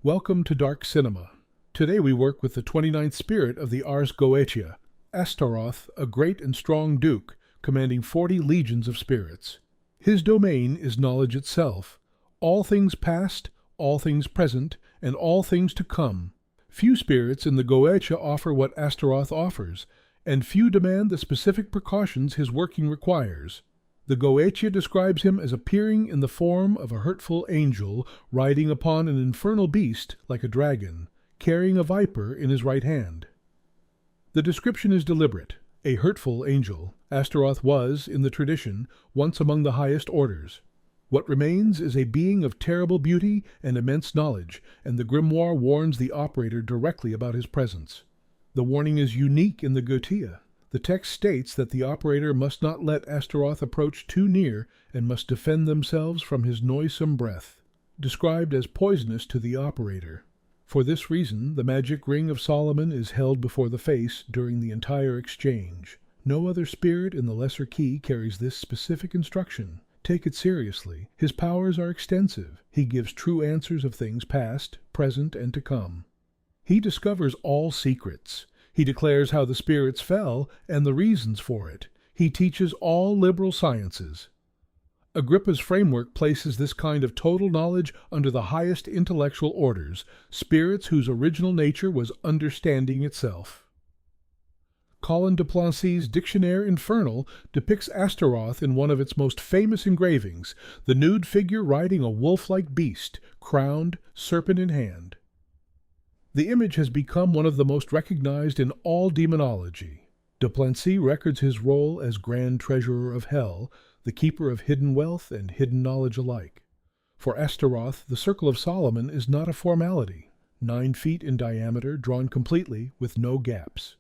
Welcome to Dark Cinema. Today we work with the 29th spirit of the Ars Goetia, Astaroth, a great and strong duke, commanding 40 legions of spirits. His domain is knowledge itself, all things past, all things present, and all things to come. Few spirits in the Goetia offer what Astaroth offers, and few demand the specific precautions his working requires. The Goetia describes him as appearing in the form of a hurtful angel, riding upon an infernal beast like a dragon, carrying a viper in his right hand. The description is deliberate. A hurtful angel, Astaroth was, in the tradition, once among the highest orders. What remains is a being of terrible beauty and immense knowledge, and the Grimoire warns the operator directly about his presence. The warning is unique in the Goetia. The text states that the operator must not let Astaroth approach too near and must defend themselves from his noisome breath, described as poisonous to the operator. For this reason, the magic ring of Solomon is held before the face during the entire exchange. No other spirit in the lesser key carries this specific instruction. Take it seriously. His powers are extensive. He gives true answers of things past, present, and to come. He discovers all secrets. He declares how the spirits fell and the reasons for it. He teaches all liberal sciences. Agrippa's framework places this kind of total knowledge under the highest intellectual orders, spirits whose original nature was understanding itself. Colin de Plancy's Dictionnaire Infernal depicts Astaroth in one of its most famous engravings, the nude figure riding a wolf-like beast, crowned, serpent in hand. The image has become one of the most recognized in all demonology. De Plancy records his role as Grand Treasurer of Hell, the keeper of hidden wealth and hidden knowledge alike. For Astaroth, the Circle of Solomon is not a formality, 9 feet in diameter, drawn completely, with no gaps.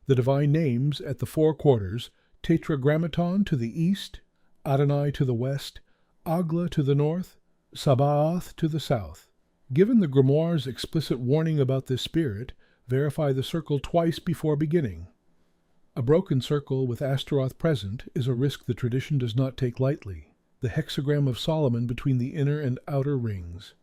The divine names at the 4 quarters, Tetragrammaton to the east, Adonai to the west, Agla to the north, Sabaoth to the south. Given the Grimoire's explicit warning about this spirit, verify the circle twice before beginning. A broken circle with Astaroth present is a risk the tradition does not take lightly, the hexagram of Solomon between the inner and outer rings.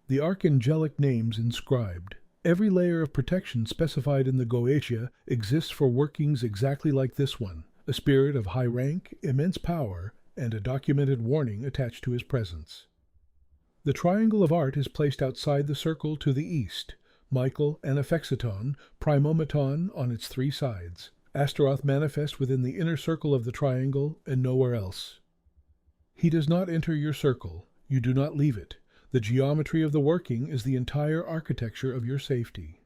The archangelic names inscribed. Every layer of protection specified in the Goetia exists for workings exactly like this one, a spirit of high rank, immense power, and a documented warning attached to his presence. The triangle of art is placed outside the circle to the east, Michael and Aphexaton, Primometon on its 3 sides. Astaroth manifests within the inner circle of the triangle and nowhere else. He does not enter your circle. You do not leave it. The geometry of the working is the entire architecture of your safety.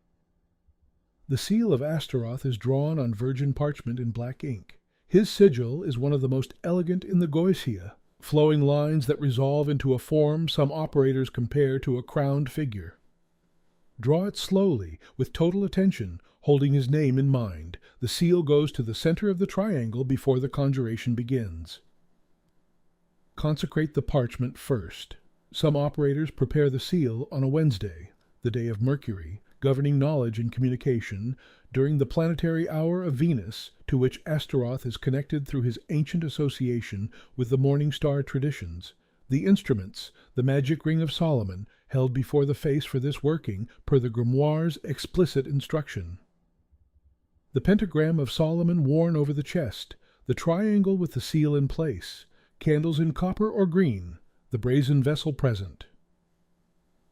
The seal of Astaroth is drawn on virgin parchment in black ink. His sigil is one of the most elegant in the Goetia, flowing lines that resolve into a form some operators compare to a crowned figure. Draw it slowly, with total attention, holding his name in mind. The seal goes to the center of the triangle before the conjuration begins. Consecrate the parchment first. Some operators prepare the seal on a Wednesday, the day of Mercury, governing knowledge and communication, during the planetary hour of Venus, to which Astaroth is connected through his ancient association with the morning star traditions. The instruments, the magic ring of Solomon, held before the face for this working, per the Grimoire's explicit instruction. The pentagram of Solomon worn over the chest, the triangle with the seal in place, candles in copper or green, the brazen vessel present.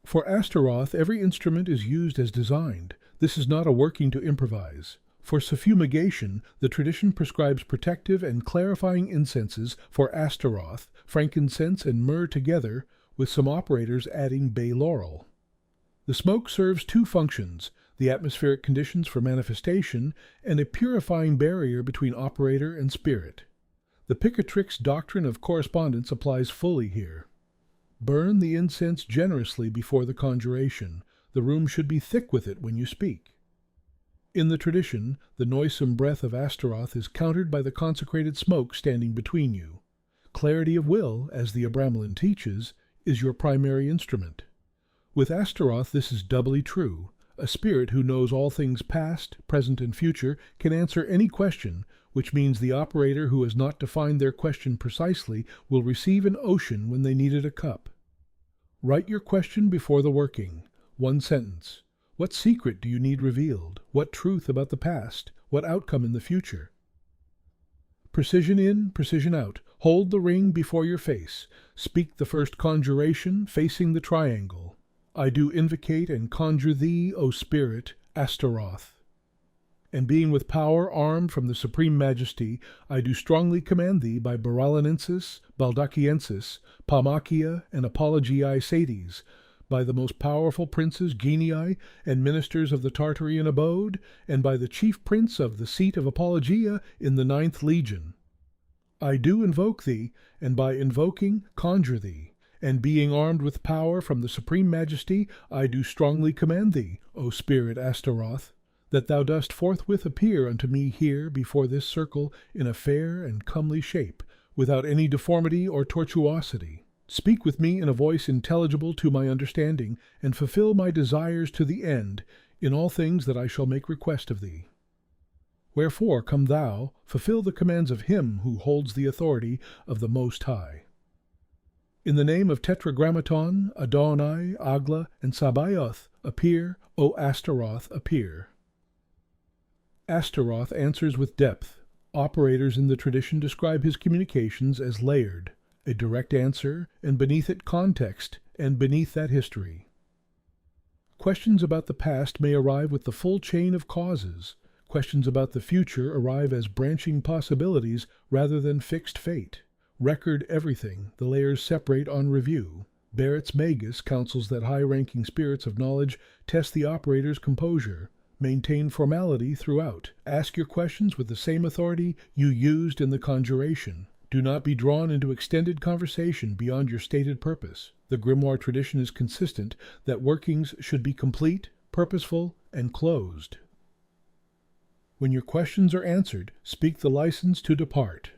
For Astaroth, every instrument is used as designed. This is not a working to improvise. For suffumigation, the tradition prescribes protective and clarifying incenses for Astaroth, frankincense and myrrh together, with some operators adding bay laurel. The smoke serves 2 functions, the atmospheric conditions for manifestation, and a purifying barrier between operator and spirit. The Picatrix doctrine of correspondence applies fully here. Burn the incense generously before the conjuration. The room should be thick with it when you speak. In the tradition, the noisome breath of Astaroth is countered by the consecrated smoke standing between you. Clarity of will, as the Abramelin teaches, is your primary instrument. With Astaroth this is doubly true. A spirit who knows all things past, present, and future can answer any question, which means the operator who has not defined their question precisely will receive an ocean when they needed a cup. Write your question before the working. One sentence. What secret do you need revealed? What truth about the past? What outcome in the future? Precision in, precision out. Hold the ring before your face. Speak the first conjuration, facing the triangle. I do invocate and conjure thee, O Spirit, Astaroth. And being with power armed from the supreme majesty, I do strongly command thee by Baralinensis, Baldachiensis, Palmachia, and Apologiae Sades, by the most powerful princes, genii, and ministers of the Tartarian abode, and by the chief prince of the seat of Apologia in the 9th Legion. I do invoke thee, and by invoking conjure thee, and being armed with power from the supreme majesty, I do strongly command thee, O Spirit Astaroth, that thou dost forthwith appear unto me here before this circle in a fair and comely shape, without any deformity or tortuosity. Speak with me in a voice intelligible to my understanding, and fulfill my desires to the end, in all things that I shall make request of thee. Wherefore come thou, fulfill the commands of him who holds the authority of the Most High. In the name of Tetragrammaton, Adonai, Agla, and Sabaoth, appear, O Astaroth, appear. Astaroth answers with depth. Operators in the tradition describe his communications as layered, a direct answer, and beneath it context, and beneath that history. Questions about the past may arrive with the full chain of causes. Questions about the future arrive as branching possibilities rather than fixed fate. Record everything, the layers separate on review. Barrett's Magus counsels that high-ranking spirits of knowledge test the operator's composure. Maintain formality throughout. Ask your questions with the same authority you used in the conjuration. Do not be drawn into extended conversation beyond your stated purpose. The Grimoire tradition is consistent that workings should be complete, purposeful, and closed. When your questions are answered, speak the license to depart.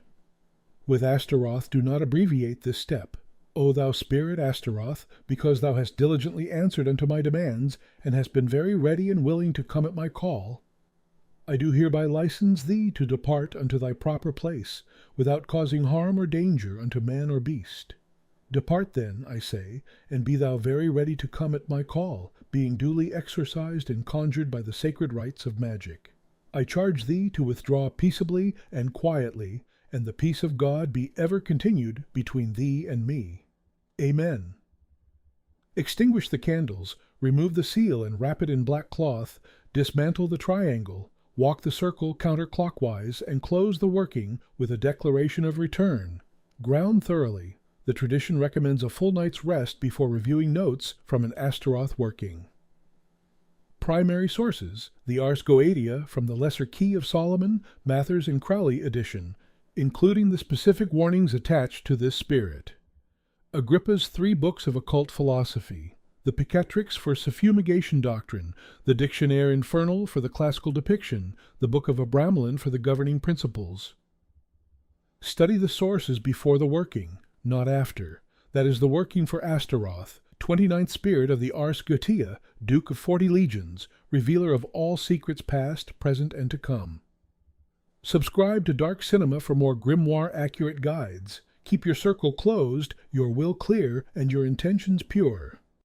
With Astaroth, do not abbreviate this step. O thou Spirit Astaroth, because thou hast diligently answered unto my demands, and hast been very ready and willing to come at my call, I do hereby license thee to depart unto thy proper place, without causing harm or danger unto man or beast. Depart then, I say, and be thou very ready to come at my call, being duly exorcised and conjured by the sacred rites of Magick. I charge thee to withdraw peaceably and quietly, and the peace of God be ever continued between thee and me. Amen. Extinguish the candles, remove the seal and wrap it in black cloth, dismantle the triangle, walk the circle counterclockwise, and close the working with a declaration of return. Ground thoroughly. The tradition recommends a full night's rest before reviewing notes from an Astaroth working. Primary sources: the Ars Goetia from the Lesser Key of Solomon, Mathers and Crowley edition, including the specific warnings attached to this spirit. Agrippa's 3 books of occult philosophy. The Picatrix for suffumigation doctrine, the Dictionnaire Infernal for the classical depiction, the Book of Abramelin for the governing principles. Study the sources before the working, not after. That is the working for Astaroth, 29th spirit of the Ars Goetia, Duke of 40 Legions, revealer of all secrets past, present, and to come. Subscribe to Dark Cinema for more grimoire-accurate guides. Keep your circle closed, your will clear, and your intentions pure.